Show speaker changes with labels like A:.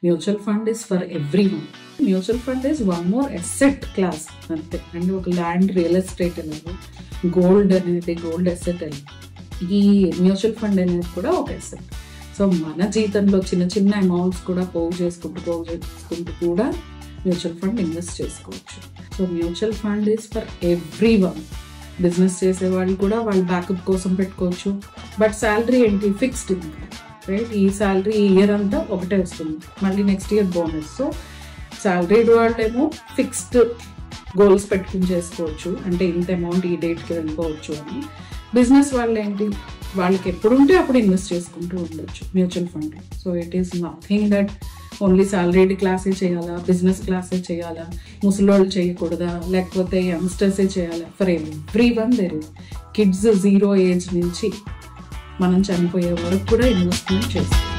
A: Mutual fund is for every one. Mutual fund is one more asset class అంతే. And ఒక land, real estate అనేది, gold అనేది, gold asset అనేది, ఈ mutual fund అనేది కూడా ఒక ఎసెట్. సో మన జీతంలో చిన్న చిన్న అమౌంట్స్ కూడా పోగు చేసుకుంటూ కూడా మ్యూచువల్ ఫండ్ ఇన్వెస్ట్ చేసుకోవచ్చు. So mutual fund is for every one. Business చేసే వాళ్ళు కూడా వాళ్ళ బ్యాకప్ కోసం పెట్టుకోవచ్చు. బట్ శాలరీ ఏంటి? Fixed income, right? ఈ శాలరీ ఈ ఇయర్ అంతా ఒకటే వస్తుంది, మళ్ళీ next year bonus. So salaried వాళ్ళేమో ఫిక్స్డ్ గోల్స్ పెట్టుకుని చేసుకోవచ్చు, అంటే ఇంత అమౌంట్ ఈ డేట్కి వెళ్ళిపోవచ్చు అని. బిజినెస్ వాళ్ళు ఏంటి? వాళ్ళకి ఎప్పుడు ఉంటే అప్పుడు ఇన్వెస్ట్ చేసుకుంటూ ఉండొచ్చు mutual fund. So it is nothing that only salaried క్లాసే చేయాలా, బిజినెస్ క్లాసే చేయాలా, ముసలోళ్ళు చేయకూడదా, లేకపోతే యంగ్స్టర్సే చేయాలా? For every one there is. Kids 0 age నుంచి మనం చనిపోయే వరకు కూడా ఇన్వెస్ట్మెంట్ చేస్తాం.